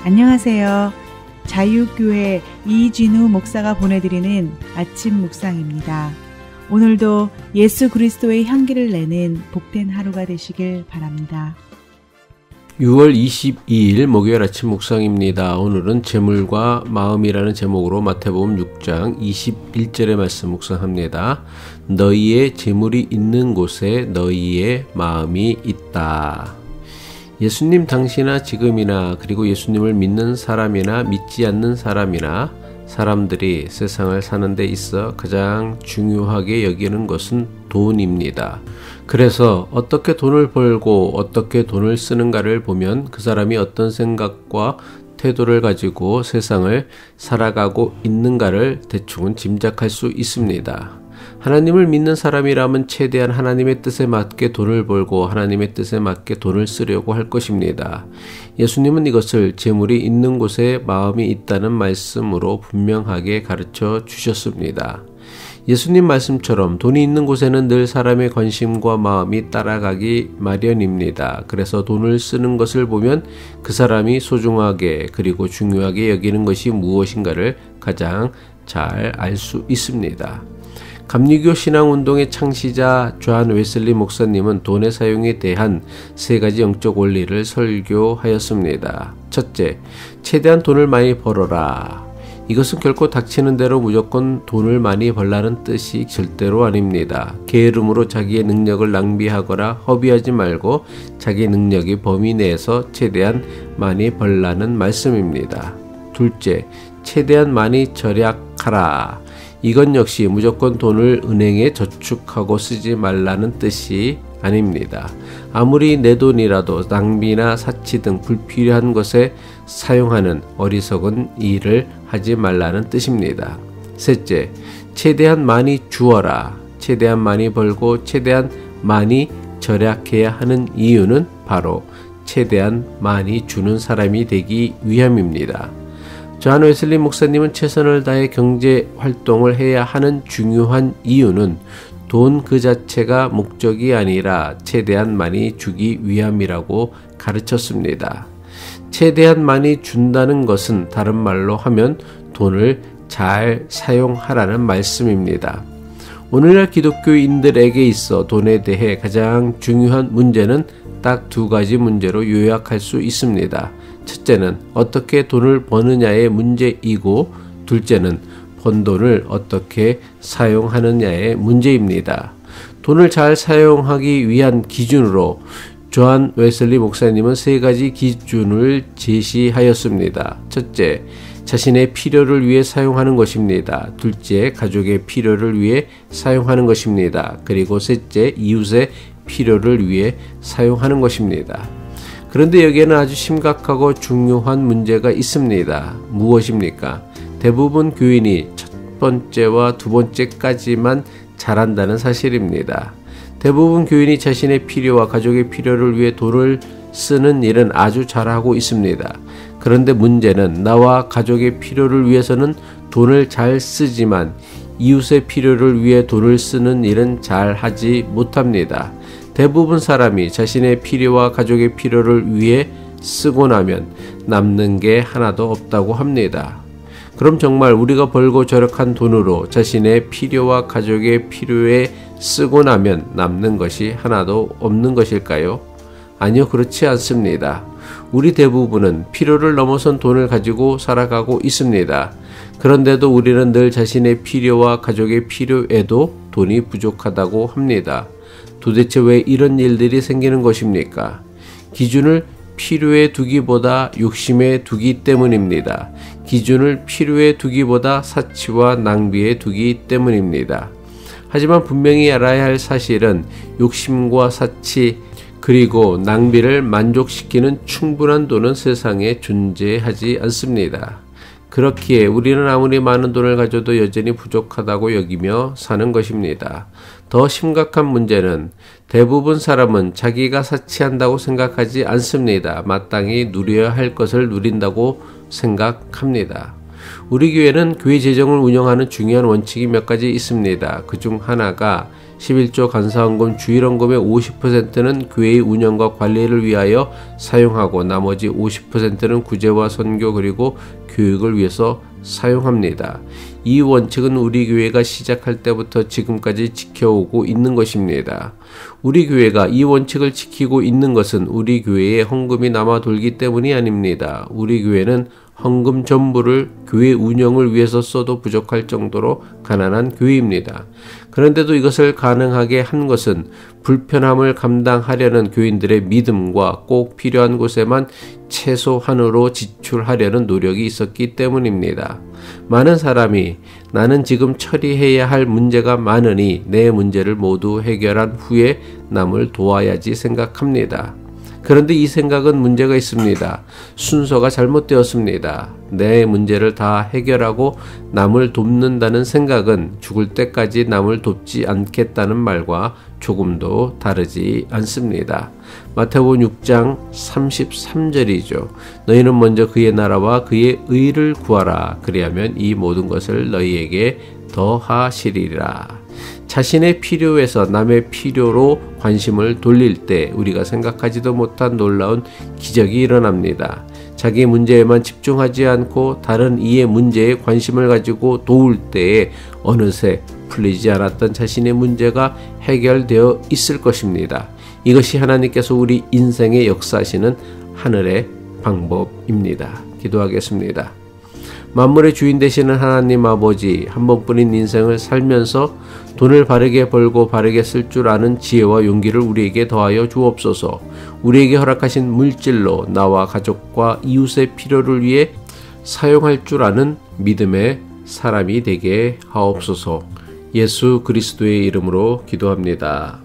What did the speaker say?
안녕하세요. 자유교회 이진우 목사가 보내드리는 아침 묵상입니다. 오늘도 예수 그리스도의 향기를 내는 복된 하루가 되시길 바랍니다. 6월 22일 목요일 아침 묵상입니다. 오늘은 재물과 마음이라는 제목으로 마태복음 6장 21절의 말씀 묵상합니다. 너희의 재물이 있는 곳에 너희의 마음이 있다. 예수님 당시나 지금이나 그리고 예수님을 믿는 사람이나 믿지 않는 사람이나 사람들이 세상을 사는 데 있어 가장 중요하게 여기는 것은 돈입니다. 그래서 어떻게 돈을 벌고 어떻게 돈을 쓰는가를 보면 그 사람이 어떤 생각과 태도를 가지고 세상을 살아가고 있는가를 대충은 짐작할 수 있습니다. 하나님을 믿는 사람이라면 최대한 하나님의 뜻에 맞게 돈을 벌고 하나님의 뜻에 맞게 돈을 쓰려고 할 것입니다. 예수님은 이것을 재물이 있는 곳에 마음이 있다는 말씀으로 분명하게 가르쳐 주셨습니다. 예수님 말씀처럼 돈이 있는 곳에는 늘 사람의 관심과 마음이 따라가기 마련입니다. 그래서 돈을 쓰는 것을 보면 그 사람이 소중하게 그리고 중요하게 여기는 것이 무엇인가를 가장 잘 알 수 있습니다. 감리교 신앙운동의 창시자 존 웨슬리 목사님은 돈의 사용에 대한 세 가지 영적 원리를 설교하였습니다. 첫째, 최대한 돈을 많이 벌어라. 이것은 결코 닥치는 대로 무조건 돈을 많이 벌라는 뜻이 절대로 아닙니다. 게으름으로 자기의 능력을 낭비하거나 허비하지 말고 자기 능력의 범위 내에서 최대한 많이 벌라는 말씀입니다. 둘째, 최대한 많이 절약하라. 이건 역시 무조건 돈을 은행에 저축하고 쓰지 말라는 뜻이 아닙니다. 아무리 내 돈이라도 낭비나 사치 등 불필요한 것에 사용하는 어리석은 일을 하지 말라는 뜻입니다. 셋째, 최대한 많이 주어라. 최대한 많이 벌고 최대한 많이 절약해야 하는 이유는 바로 최대한 많이 주는 사람이 되기 위함입니다. 존 웨슬리 목사님은 최선을 다해 경제 활동을 해야 하는 중요한 이유는 돈 그 자체가 목적이 아니라 최대한 많이 주기 위함이라고 가르쳤습니다. 최대한 많이 준다는 것은 다른 말로 하면 돈을 잘 사용하라는 말씀입니다. 오늘날 기독교인들에게 있어 돈에 대해 가장 중요한 문제는 딱 두 가지 문제로 요약할 수 있습니다. 첫째는 어떻게 돈을 버느냐의 문제이고 둘째는 번 돈을 어떻게 사용하느냐의 문제입니다. 돈을 잘 사용하기 위한 기준으로 존 웨슬리 목사님은 세 가지 기준을 제시하였습니다. 첫째, 자신의 필요를 위해 사용하는 것입니다. 둘째, 가족의 필요를 위해 사용하는 것입니다. 그리고 셋째, 이웃의 필요를 위해 사용하는 것입니다. 그런데 여기에는 아주 심각하고 중요한 문제가 있습니다. 무엇입니까? 대부분 교인이 첫 번째와 두 번째까지만 잘한다는 사실입니다. 대부분 교인이 자신의 필요와 가족의 필요를 위해 돈을 쓰는 일은 아주 잘하고 있습니다. 그런데 문제는 나와 가족의 필요를 위해서는 돈을 잘 쓰지만 이웃의 필요를 위해 돈을 쓰는 일은 잘 하지 못합니다. 대부분 사람이 자신의 필요와 가족의 필요를 위해 쓰고 나면 남는 게 하나도 없다고 합니다. 그럼 정말 우리가 벌고 절약한 돈으로 자신의 필요와 가족의 필요에 쓰고 나면 남는 것이 하나도 없는 것일까요? 아니요, 그렇지 않습니다. 우리 대부분은 필요를 넘어선 돈을 가지고 살아가고 있습니다. 그런데도 우리는 늘 자신의 필요와 가족의 필요에도 돈이 부족하다고 합니다. 도대체 왜 이런 일들이 생기는 것입니까? 기준을 필요에 두기보다 욕심에 두기 때문입니다. 기준을 필요에 두기보다 사치와 낭비에 두기 때문입니다. 하지만 분명히 알아야 할 사실은 욕심과 사치 그리고 낭비를 만족시키는 충분한 돈은 세상에 존재하지 않습니다. 그렇기에 우리는 아무리 많은 돈을 가져도 여전히 부족하다고 여기며 사는 것입니다. 더 심각한 문제는 대부분 사람은 자기가 사치한다고 생각하지 않습니다. 마땅히 누려야 할 것을 누린다고 생각합니다. 우리 교회는 교회 재정을 운영하는 중요한 원칙이 몇 가지 있습니다. 그중 하나가 11조 감사헌금, 주일헌금의 50%는 교회의 운영과 관리를 위하여 사용하고 나머지 50%는 구제와 선교 그리고 교육을 위해서 사용합니다. 이 원칙은 우리 교회가 시작할 때부터 지금까지 지켜오고 있는 것입니다. 우리 교회가 이 원칙을 지키고 있는 것은 우리 교회에 헌금이 남아 돌기 때문이 아닙니다. 우리 교회는 헌금 전부를 교회 운영을 위해서 써도 부족할 정도로 가난한 교회입니다. 그런데도 이것을 가능하게 한 것은 불편함을 감당하려는 교인들의 믿음과 꼭 필요한 곳에만 최소한으로 지출하려는 노력이 있었기 때문입니다. 많은 사람이 나는 지금 처리해야 할 문제가 많으니 내 문제를 모두 해결한 후에 남을 도와야지 생각합니다. 그런데 이 생각은 문제가 있습니다. 순서가 잘못되었습니다. 내 문제를 다 해결하고 남을 돕는다는 생각은 죽을 때까지 남을 돕지 않겠다는 말과 조금도 다르지 않습니다. 마태복음 6장 33절이죠. 너희는 먼저 그의 나라와 그의 의를 구하라. 그리하면 이 모든 것을 너희에게 더하시리라. 자신의 필요에서 남의 필요로 관심을 돌릴 때 우리가 생각하지도 못한 놀라운 기적이 일어납니다. 자기 문제에만 집중하지 않고 다른 이의 문제에 관심을 가지고 도울 때에 어느새 풀리지 않았던 자신의 문제가 해결되어 있을 것입니다. 이것이 하나님께서 우리 인생에 역사하시는 하늘의 방법입니다. 기도하겠습니다. 만물의 주인 되시는 하나님 아버지, 한 번뿐인 인생을 살면서 돈을 바르게 벌고 바르게 쓸 줄 아는 지혜와 용기를 우리에게 더하여 주옵소서. 우리에게 허락하신 물질로 나와 가족과 이웃의 필요를 위해 사용할 줄 아는 믿음의 사람이 되게 하옵소서. 예수 그리스도의 이름으로 기도합니다.